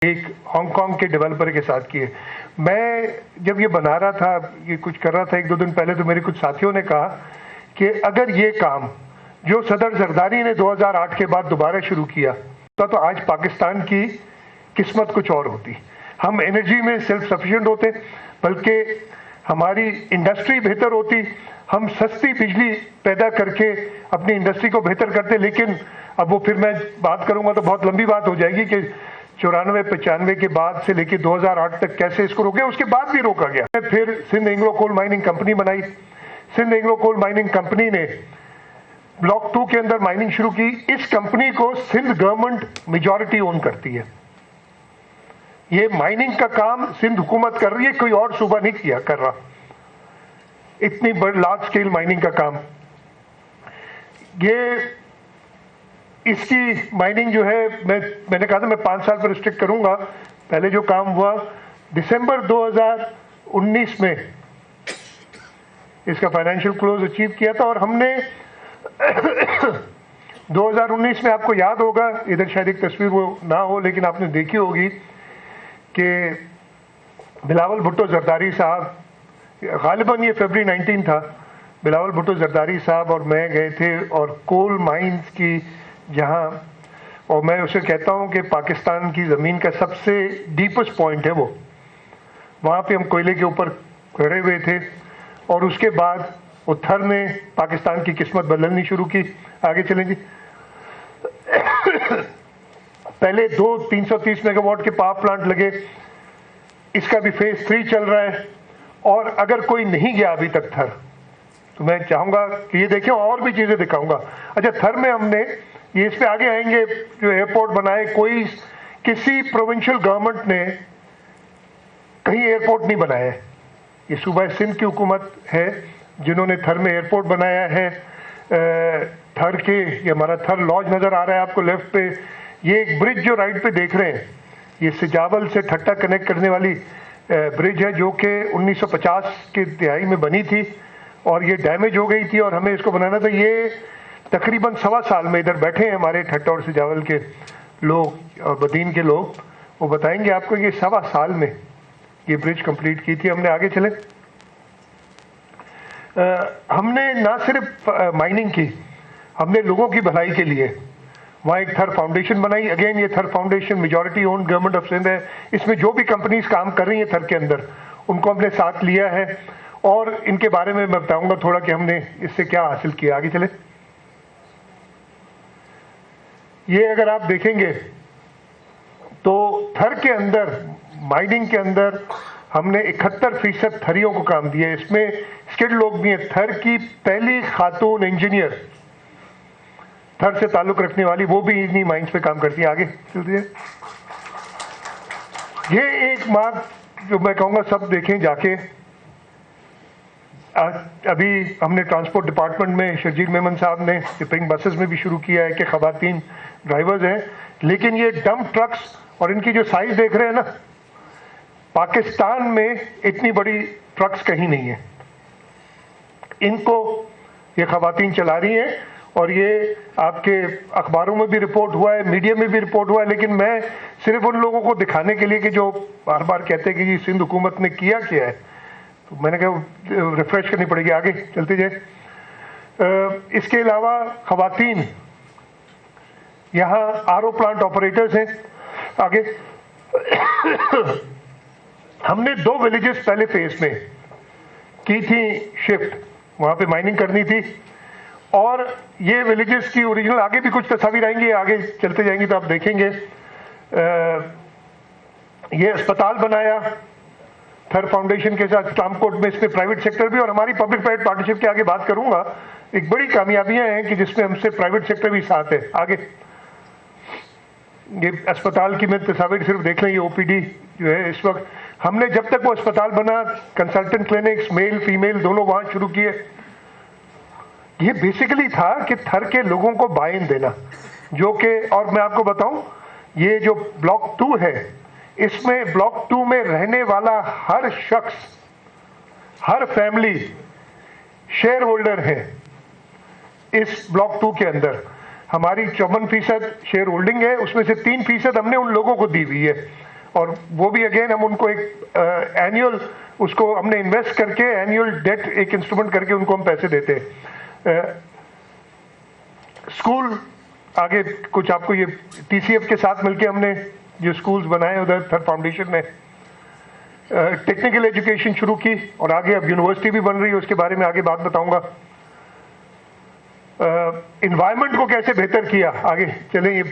एक हांगकांग के डेवलपर के साथ किए। मैं जब ये बना रहा था, ये कुछ कर रहा था एक दो दिन पहले, तो मेरे कुछ साथियों ने कहा कि अगर ये काम जो सदर जरदारी ने 2008 के बाद दोबारा शुरू किया तो आज पाकिस्तान की किस्मत कुछ और होती। हम एनर्जी में सेल्फ सफिशिएंट होते, बल्कि हमारी इंडस्ट्री बेहतर होती, हम सस्ती बिजली पैदा करके अपनी इंडस्ट्री को बेहतर करते। लेकिन अब वो फिर मैं बात करूंगा तो बहुत लंबी बात हो जाएगी कि 94-95 के बाद से लेकर 2008 तक कैसे इसको रोके, उसके बाद भी रोका गया। फिर Sindh Anglo Coal Mining Company बनाई। Sindh Anglo Coal Mining Company ने ब्लॉक 2 के अंदर माइनिंग शुरू की। इस कंपनी को सिंध गवर्नमेंट मेजॉरिटी ओन करती है। ये माइनिंग का काम सिंध हुकूमत कर रही है, कोई और सूबा नहीं कर रहा। इतनी बड़ी लार्ज स्केल माइनिंग का काम, ये इसकी माइनिंग जो है, मैंने कहा था मैं 5 साल पर रिस्ट्रिक्ट करूंगा। पहले जो काम हुआ दिसंबर 2019 में इसका फाइनेंशियल क्लोज अचीव किया था, और हमने 2019 में, आपको याद होगा, इधर शायद एक तस्वीर वो ना हो लेकिन आपने देखी होगी कि बिलावल भुट्टो जरदारी साहब, गालिबन ये फरवरी 19 था, बिलावल भुट्टो जरदारी साहब और मैं गए थे, और कोल माइंस की जहां, और मैं उसे कहता हूं कि पाकिस्तान की ज़मीन का सबसे डीपेस्ट पॉइंट है वो, वहां पे हम कोयले के ऊपर खड़े हुए थे। और उसके बाद वो थर ने पाकिस्तान की किस्मत बदलनी शुरू की। आगे चलें जी। पहले 330 मेगावाट के पावर प्लांट लगे, इसका भी फेज 3 चल रहा है। और अगर कोई नहीं गया अभी तक थर, तो मैं चाहूंगा कि ये देखें, और भी चीजें दिखाऊंगा। अच्छा, थर में हमने ये, इस पे आगे आएंगे, जो एयरपोर्ट बनाए, कोई किसी प्रोविंशियल गवर्नमेंट ने कहीं एयरपोर्ट नहीं बनाया है। ये सूबा सिंध की हुकूमत है जिन्होंने थर में एयरपोर्ट बनाया है। थर के, ये हमारा थर लॉज नजर आ रहा है आपको लेफ्ट पे। ये एक ब्रिज जो राइट पे देख रहे हैं, ये सिजावल से ठट्टा कनेक्ट करने वाली ब्रिज है, जो कि 1950 की दिहाई में बनी थी और ये डैमेज हो गई थी और हमें इसको बनाना था। ये तकरीबन 1.25 साल में, इधर बैठे हैं हमारे ठट्टा और सिजावल के लोग और बदीन के लोग, वो बताएंगे आपको, ये 1.25 साल में ये ब्रिज कंप्लीट की थी हमने। आगे चले। हमने ना सिर्फ माइनिंग की, हमने लोगों की भलाई के लिए वहाँ एक थर फाउंडेशन बनाई। अगेन ये Thar foundation majority own government of Sindh है। इसमें जो भी कंपनीज काम कर रही हैं थर के अंदर, उनको हमने साथ लिया है, और इनके बारे में मैं बताऊंगा थोड़ा कि हमने इससे क्या हासिल किया। आगे चले। ये अगर आप देखेंगे तो थर के अंदर, माइनिंग के अंदर, हमने 71% थरियों को काम दिया। इसमें स्किल्ड लोग भी हैं। थर की पहली खातून इंजीनियर, थर से ताल्लुक रखने वाली, वो भी इन्हीं माइंस पे काम करती है। आगे चलती है। ये एक मार्ग जो मैं कहूँगा सब देखें जाके। अभी हमने ट्रांसपोर्ट डिपार्टमेंट में शर्जील मेमन साहब ने टिपिंग बसेस में भी शुरू किया है कि खवातीन ड्राइवर्स हैं। लेकिन ये डंप ट्रक्स और इनकी जो साइज देख रहे हैं ना, पाकिस्तान में इतनी बड़ी ट्रक्स कहीं नहीं है। इनको ये खवातीन चला रही हैं, और ये आपके अखबारों में भी रिपोर्ट हुआ है, मीडिया में भी रिपोर्ट हुआ है। लेकिन मैं सिर्फ उन लोगों को दिखाने के लिए कि जो बार बार कहते हैं कि जी सिंध हुकूमत ने किया है, तो मैंने कहा रिफ्रेश करनी पड़ेगी। आगे चलते जाए। इसके अलावा खवातीन यहाँ आरओ प्लांट ऑपरेटर्स हैं। आगे हमने 2 विलेजेस पहले फेज में की थी शिफ्ट, वहां पे माइनिंग करनी थी। और ये विलेजेस की ओरिजिनल, आगे भी कुछ तस्वीर आएंगी, आगे चलते जाएंगे तो आप देखेंगे। ये अस्पताल बनाया थर फाउंडेशन के साथ इस्लामकोट में। इसमें प्राइवेट सेक्टर भी, और हमारी पब्लिक प्राइवेट पार्टनरशिप के आगे बात करूंगा, एक बड़ी कामयाबियां हैं कि जिसमें हमसे प्राइवेट सेक्टर भी साथ है। आगे ये अस्पताल की मैं तस्वीर सिर्फ देख लें। ये ओपीडी जो है इस वक्त, हमने जब तक वो अस्पताल बना, कंसल्टेंट क्लिनिक्स मेल फीमेल दोनों वहां शुरू किए। ये बेसिकली था कि थर के लोगों को बाइन देना, जो कि, और मैं आपको बताऊं, ये जो ब्लॉक 2 है, इसमें ब्लॉक 2 में रहने वाला हर शख्स, हर फैमिली शेयर होल्डर है इस ब्लॉक 2 के अंदर। हमारी 54% शेयर होल्डिंग है, उसमें से 3% हमने उन लोगों को दी हुई है और वो भी अगेन हम उनको एक एनुअल उसको हमने इन्वेस्ट करके एनुअल डेट एक इंस्ट्रूमेंट करके उनको हम पैसे देते हैं। स्कूल आगे कुछ आपको ये टीसीएफ के साथ मिलके हमने जो स्कूल्स बनाए उधर थर फाउंडेशन ने टेक्निकल एजुकेशन शुरू की और आगे अब यूनिवर्सिटी भी बन रही है, उसके बारे में आगे बात बताऊंगा। इन्वायरमेंट को कैसे बेहतर किया, आगे चलें। ये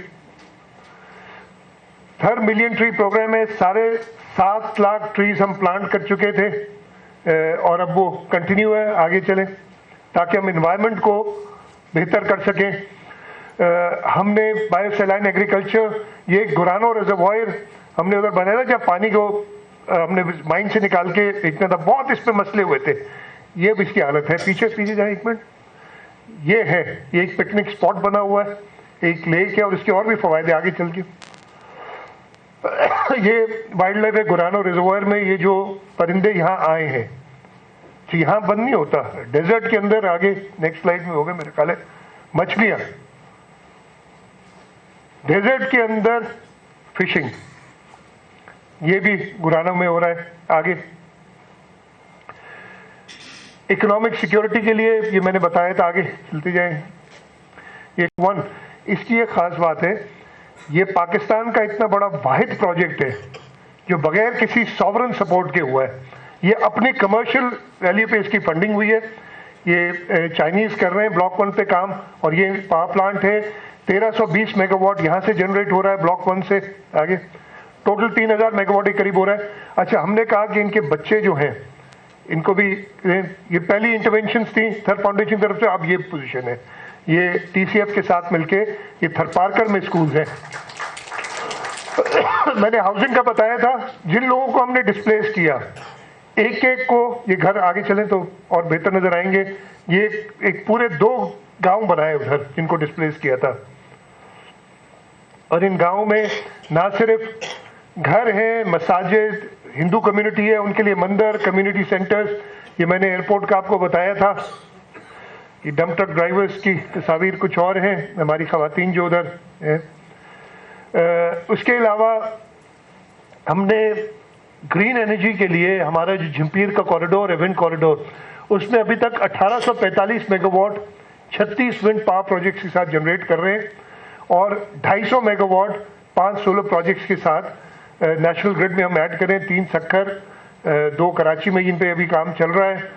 थर मिलियन ट्री प्रोग्राम में 7.5 लाख ट्रीज हम प्लांट कर चुके थे और अब वो कंटिन्यू है। आगे चलें ताकि हम इन्वायरमेंट को बेहतर कर सकें। हमने बायोसैलाइन एग्रीकल्चर, ये गुरानो रिजर्वायर हमने उधर बनाया जब पानी को हमने माइन से निकाल के फेंकना था, बहुत इस पे मसले हुए थे। ये अब इसकी हालत है। पीछे जाए एक मिनट। ये है, ये एक पिकनिक स्पॉट बना हुआ है, एक लेक है और इसके और भी फवायदे आगे चल के। ये वाइल्ड लाइफ है गुरानो रिजर्वायर में। ये जो परिंदे यहाँ आए हैं, तो यहाँ बंद नहीं होता, डेजर्ट के अंदर आगे नेक्स्ट स्लाइड में होगा मेरे ख्याल है। मछलियां डेजर्ट के अंदर फिशिंग, ये भी गुरानो में हो रहा है। आगे इकोनॉमिक सिक्योरिटी के लिए ये मैंने बताया था, आगे चलते जाएं। ये वन, इसकी एक खास बात है, ये पाकिस्तान का इतना बड़ा वाहिद प्रोजेक्ट है जो बगैर किसी सॉवरन सपोर्ट के हुआ है। ये अपनी कमर्शियल वैल्यू पे इसकी फंडिंग हुई है। ये चाइनीज कर रहे हैं ब्लॉक 1 पे काम, और ये पावर प्लांट है 1320 मेगावाट यहाँ से जनरेट हो रहा है ब्लॉक 1 से। आगे टोटल 3000 मेगावाट के करीब हो रहा है। अच्छा, हमने कहा कि इनके बच्चे जो हैं इनको भी, ये पहली इंटरवेंशन थी थर फाउंडेशन की तरफ से, अब ये पोजीशन है। ये टीसीएफ के साथ मिलके ये थरपारकर में स्कूल है। मैंने हाउसिंग का बताया था, जिन लोगों को हमने डिस्प्लेस किया, एक एक को, ये घर आगे चले तो और बेहतर नजर आएंगे, ये एक पूरे 2 गांव बनाए उधर जिनको डिस्प्लेस किया था। और इन गांव में ना सिर्फ घर है, मसाजिद, हिंदू कम्युनिटी है, उनके लिए मंदिर, कम्युनिटी सेंटर्स। ये मैंने एयरपोर्ट का आपको बताया था। ये डंप ट्रक ड्राइवर्स की तस्वीर कुछ और हैं, हमारी खवातीन जो उधर हैं। उसके अलावा हमने ग्रीन एनर्जी के लिए हमारा जो झिम्पीर का कॉरिडोर है, विंड कॉरिडोर, उसमें अभी तक 1845 मेगावाट 36 विंड पावर प्रोजेक्ट्स के साथ जनरेट कर रहे हैं और 250 मेगावाट 5 सोलर प्रोजेक्ट्स के साथ नेशनल ग्रिड में हम ऐड करें। 3 सक्खर, 2 कराची में, जिन पे अभी काम चल रहा है।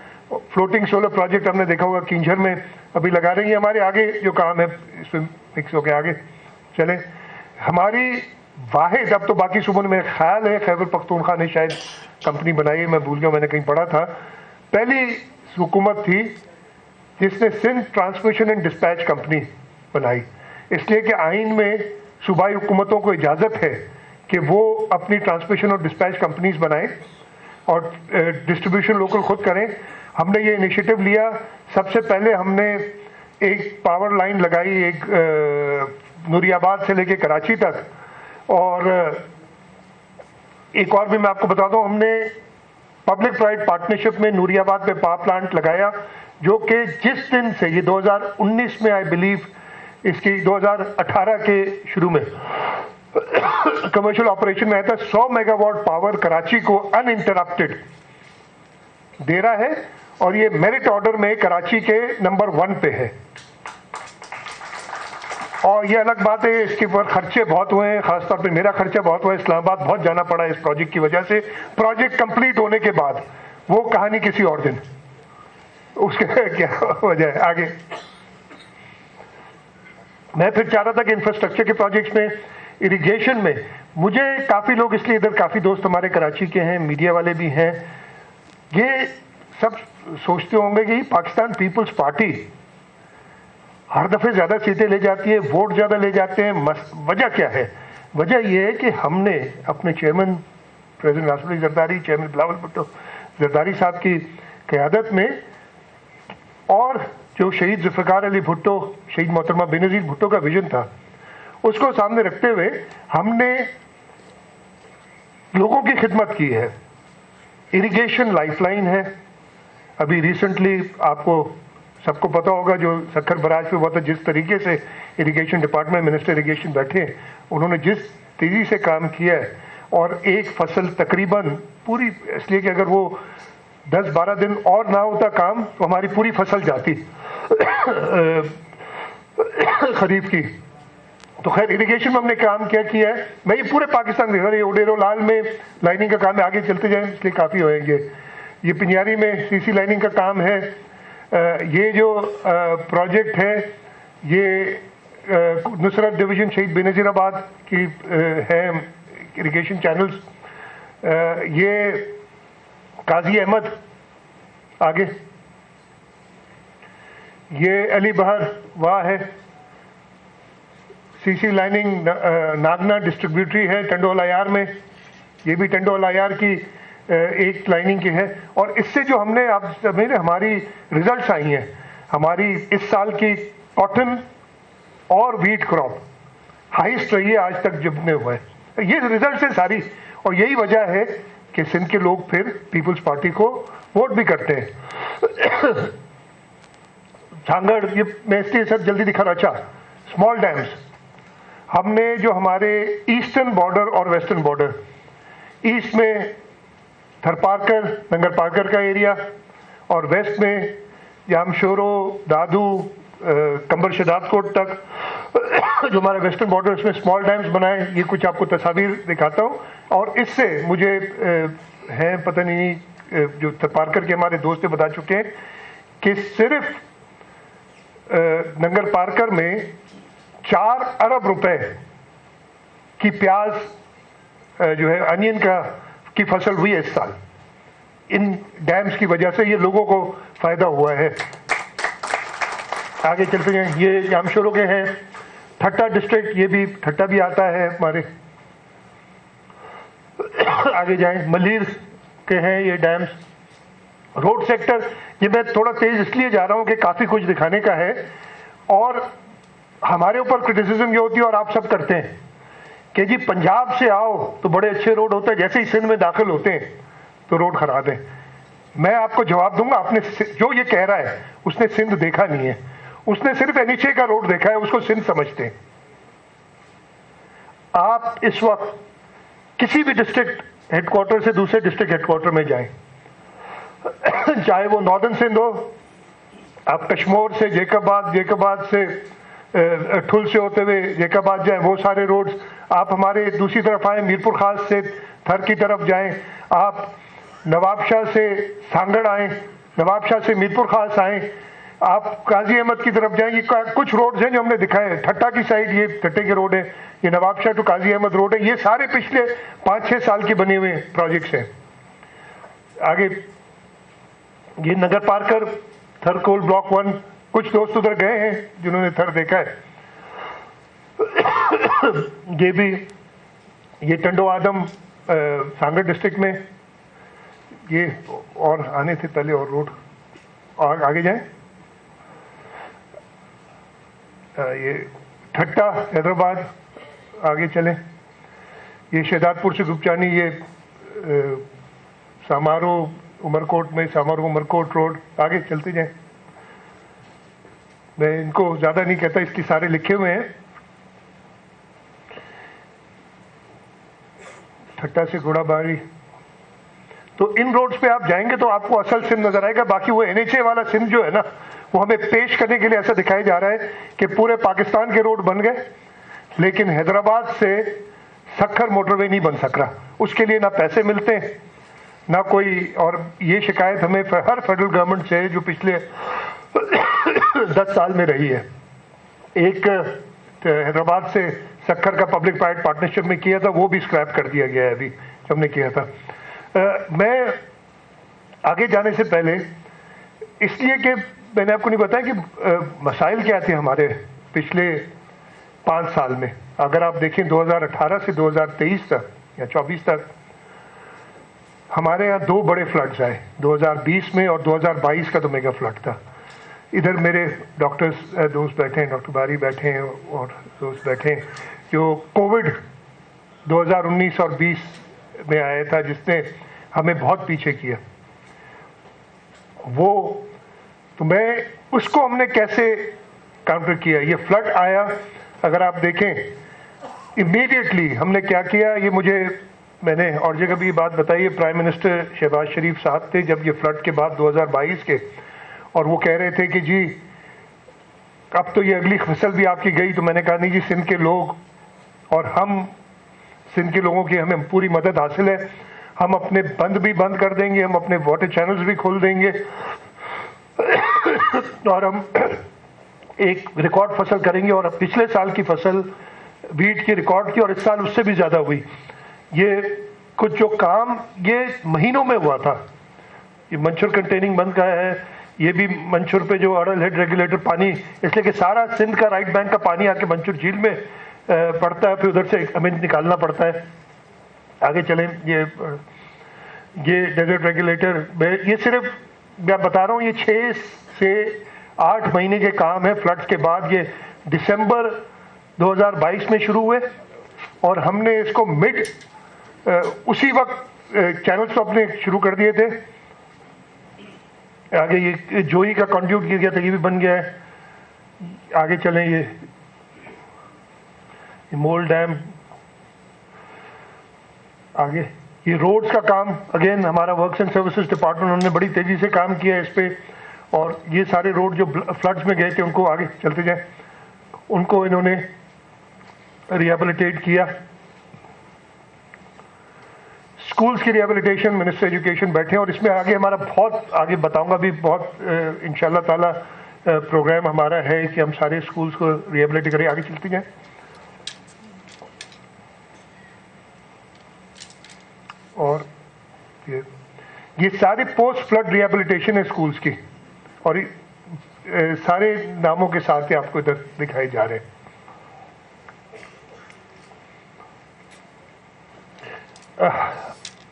फ्लोटिंग सोलर प्रोजेक्ट हमने देखा होगा किंझर में अभी लगा रही है। हमारे आगे जो काम है इसमें मिक्स होकर आगे चले। हमारी वाहिद, अब तो बाकी सूबों में मेरा ख्याल है खैबर पख्तूनख्वा ने शायद कंपनी बनाई है, मैं भूल गया, मैंने कहीं पढ़ा था, पहली हुकूमत थी जिसने Sindh transmission and dispatch company बनाई। इसलिए कि आइन में सूबाई हुकूमतों को इजाज़त है कि वो अपनी ट्रांसमिशन और डिस्पैच कंपनीज बनाएं और डिस्ट्रीब्यूशन लोकल खुद करें। हमने ये इनिशिएटिव लिया। सबसे पहले हमने एक पावर लाइन लगाई, एक नूरियाबाद से लेके कराची तक, और एक और भी मैं आपको बता दूं, हमने पब्लिक प्राइवेट पार्टनरशिप में नूरियाबाद पे पावर प्लांट लगाया, जो कि जिस दिन से, ये 2019 में आई बिलीव, इसकी 2018 के शुरू में कमर्शियल ऑपरेशन में आया था। 100 मेगावाट पावर कराची को अनइंटरप्टेड दे रहा है और ये मेरिट ऑर्डर में कराची के नंबर 1 पे है। और ये अलग बात है, इसके ऊपर खर्चे बहुत हुए हैं, खासतौर पे मेरा खर्चा बहुत हुआ है, इस्लामाबाद बहुत जाना पड़ा इस प्रोजेक्ट की वजह से। प्रोजेक्ट कंप्लीट होने के बाद वो कहानी किसी और दिन, उसके क्या वजह है आगे। मैं फिर चाह रहा था कि इंफ्रास्ट्रक्चर के प्रोजेक्ट्स में, इरिगेशन में, मुझे काफ़ी लोग, इसलिए इधर काफ़ी दोस्त हमारे कराची के हैं, मीडिया वाले भी हैं, ये सब सोचते होंगे कि पाकिस्तान पीपल्स पार्टी हर दफ़े ज़्यादा सीटें ले जाती है, वोट ज़्यादा ले जाते हैं। वजह क्या है? वजह यह है कि हमने अपने chairman president Rashid Ali Zardari, chairman Bilawal Bhutto Zardari साहब की क़यादत में, और जो शहीद जुल्फ़िकार अली भुट्टो, शहीद मोहतरमा बेनज़ीर भुट्टो का विजन था, उसको सामने रखते हुए हमने लोगों की खिदमत की है। इरिगेशन लाइफलाइन है। अभी रिसेंटली आपको सबको पता होगा, जो सक्खर बराज पे हुआ था, जिस तरीके से इरिगेशन डिपार्टमेंट मिनिस्टर इरिगेशन बैठे, उन्होंने जिस तेजी से काम किया है, और एक फसल तकरीबन पूरी, इसलिए कि अगर वो 10-12 दिन और ना होता काम तो हमारी पूरी फसल जाती खरीफ की। तो खैर इरिगेशन में हमने काम क्या किया है, मैं ये पूरे पाकिस्तान में, ये उडेरो लाल में लाइनिंग का काम है, आगे चलते जाएं इसलिए काफ़ी होएंगे। ये पिंजारी में सीसी लाइनिंग का काम है। ये जो प्रोजेक्ट है ये नुसरत डिवीजन शहीद बेनज़ीराबाद की है इरिगेशन चैनल्स। ये काजी अहमद, आगे ये अली बहर वाह है, सीसी लाइनिंग नागना डिस्ट्रीब्यूटरी है टंडोल आयार में, ये भी टंडोल आयार की एक लाइनिंग की है। और इससे जो हमने आप समझे हमारी रिजल्ट्स आई हैं, हमारी इस साल की कॉटन और व्हीट क्रॉप हाईएस्ट रही है आज तक जितने हुए, ये रिजल्ट है सारी। और यही वजह है कि सिंध के लोग फिर पीपल्स पार्टी को वोट भी करते हैं। झांगड़, ये मैं इसलिए सर जल्दी दिखा रहा, अच्छा स्मॉल डैम्स, हमने जो हमारे ईस्टर्न बॉर्डर और वेस्टर्न बॉर्डर, ईस्ट में थरपारकर नंगर पारकर का एरिया और वेस्ट में जामशोरो दादू कंबर शदादकोट तक जो हमारे वेस्टर्न बॉर्डर, उसमें स्मॉल डैम्स बनाए। ये कुछ आपको तस्वीर दिखाता हूँ। और इससे मुझे हैं पता नहीं जो थरपारकर के हमारे दोस्त बता चुके हैं कि सिर्फ नंगर पारकर में 4 अरब रुपए की प्याज जो है अनियन की फसल हुई है इस साल, इन डैम्स की वजह से। ये लोगों को फायदा हुआ है। आगे चलते हैं, ये जामशोरो के हैं, ठट्टा डिस्ट्रिक्ट, ये भी ठट्टा भी आता है हमारे। आगे जाएं, मलीर के हैं ये डैम्स। रोड सेक्टर, ये मैं थोड़ा तेज इसलिए जा रहा हूं कि काफी कुछ दिखाने का है और हमारे ऊपर क्रिटिसिज्म ये होती है और आप सब करते हैं कि जी पंजाब से आओ तो बड़े अच्छे रोड होते हैं, जैसे ही सिंध में दाखिल होते हैं तो रोड खराब है। मैं आपको जवाब दूंगा, आपने जो ये कह रहा है उसने सिंध देखा नहीं है, उसने सिर्फ एनएचए का रोड देखा है, उसको सिंध समझते हैं। आप इस वक्त किसी भी डिस्ट्रिक्ट हेडक्वार्टर से दूसरे डिस्ट्रिक्ट हेडक्वार्टर में जाएं, चाहे वो नॉर्दर्न सिंध हो, आप कश्मोर से जेकाबाद, जेकाबाद से ठुल से होते हुए जेकाबाद जाएं, वो सारे रोड्स। आप हमारे दूसरी तरफ आए, मीरपुर खास से थर की तरफ जाएं, आप नवाबशाह से सांगड़ आए, नवाबशाह से मीरपुर खास आए, आप काजी अहमद की तरफ जाएं। ये कुछ रोड्स हैं जो हमने दिखाए। ठट्टा की साइड ये ठट्टे के रोड है, ये नवाबशाह टू काजी अहमद रोड है। ये सारे पिछले 5-6 साल के बने हुए प्रोजेक्ट्स हैं। आगे ये नगर पारकर थरकोल ब्लॉक 1, कुछ दोस्त उधर गए हैं जिन्होंने थर देखा है। ये भी ये टंडो आदम सांगड़ डिस्ट्रिक्ट में, ये और आने से पहले और रोड। और आगे जाएं, ये ठट्टा हैदराबाद, आगे चलें, ये शहदादपुर से गुपचानी, ये सामारो उमरकोट में सामारो उमरकोट रोड। आगे चलते जाएं, मैं इनको ज्यादा नहीं कहता इसलिए सारे लिखे हुए हैं। ठट्टा से घोड़ाबारी, तो इन रोड्स पे आप जाएंगे तो आपको असल सिंध नजर आएगा। बाकी वो एनएचए वाला सिंध जो है ना, वो हमें पेश करने के लिए ऐसा दिखाया जा रहा है कि पूरे पाकिस्तान के रोड बन गए, लेकिन हैदराबाद से सक्खर मोटरवे नहीं बन सक रहा। उसके लिए ना पैसे मिलते हैं ना कोई, और ये शिकायत हमें हर फेडरल गवर्नमेंट से जो पिछले 10 साल में रही है। एक हैदराबाद से सक्खर का पब्लिक प्राइवेट पार्टनरशिप में किया था, वो भी स्क्रैप कर दिया गया है अभी जो हमने किया था। मैं आगे जाने से पहले इसलिए कि मैंने आपको नहीं बताया कि मसाइल क्या थे हमारे पिछले 5 साल में। अगर आप देखें 2018 से 2023 तक या 24 तक हमारे यहाँ 2 बड़े फ्लड्स आए, 2020 में और 2022 का तो मेगा फ्लड था। इधर मेरे डॉक्टर्स दोस्त बैठे हैं, डॉक्टर बारी बैठे हैं और दोस्त बैठे हैं, जो कोविड 2019 और 20 में आया था जिसने हमें बहुत पीछे किया। वो तो मैं उसको हमने कैसे काउंटर किया। ये फ्लड आया, अगर आप देखें इमीडिएटली हमने क्या किया, ये मुझे मैंने और जगह भी ये बात बताई है, प्राइम मिनिस्टर शहबाज शरीफ साहब थे जब ये फ्लड के बाद 2022 के, और वो कह रहे थे कि जी अब तो ये अगली फसल भी आपकी गई। तो मैंने कहा नहीं जी, सिंध के लोग और हम, सिंध के लोगों की हमें पूरी मदद हासिल है। हम अपने बंद भी बंद कर देंगे, हम अपने वाटर चैनल्स भी खोल देंगे और हम एक रिकॉर्ड फसल करेंगे। और पिछले साल की फसल वीट की रिकॉर्ड की और इस साल उससे भी ज़्यादा हुई। ये कुछ जो काम ये महीनों में हुआ था, ये मंशूर कंटेनिंग बंद का है, ये भी मंशूर पे जो अड़ल हेड रेगुलेटर पानी, इसलिए कि सारा सिंध का राइट बैंक का पानी आके मंशूर झील में पड़ता है, फिर उधर से हमें निकालना पड़ता है। आगे चलें, ये डेजर्ट रेगुलेटर, ये सिर्फ मैं बता रहा हूँ, ये 6 से 8 महीने के काम है। फ्लड्स के बाद ये दिसंबर 2022 में शुरू हुए और हमने इसको उसी वक्त चैनल्स तो अपने शुरू कर दिए थे। आगे ये जोई का कंड्यूट किया गया था, ये भी बन गया है। आगे चलें, ये मोल डैम, आगे ये रोड्स का काम, अगेन हमारा वर्क्स एंड सर्विसेज डिपार्टमेंट, उन्होंने बड़ी तेजी से काम किया है इस पे। और ये सारे रोड जो फ्लड्स में गए थे उनको, आगे चलते जाए, उनको इन्होंने रिहेबिलिटेट किया। स्कूल्स की रिहेबिलिटेशन, मिनिस्टर एजुकेशन बैठे हैं और इसमें आगे हमारा बहुत, आगे बताऊंगा भी, बहुत इंशाल्लाह ताला प्रोग्राम हमारा है कि हम सारे स्कूल्स को रिहेबिलिटेट करें। आगे चलते जाए, और ये सारे पोस्ट फ्लड रिहेबिलिटेशन है स्कूल्स की, और सारे नामों के साथ ही आपको इधर दिखाए जा रहे हैं।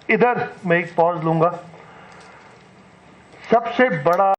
इधर मैं एक पॉज लूंगा। सबसे बड़ा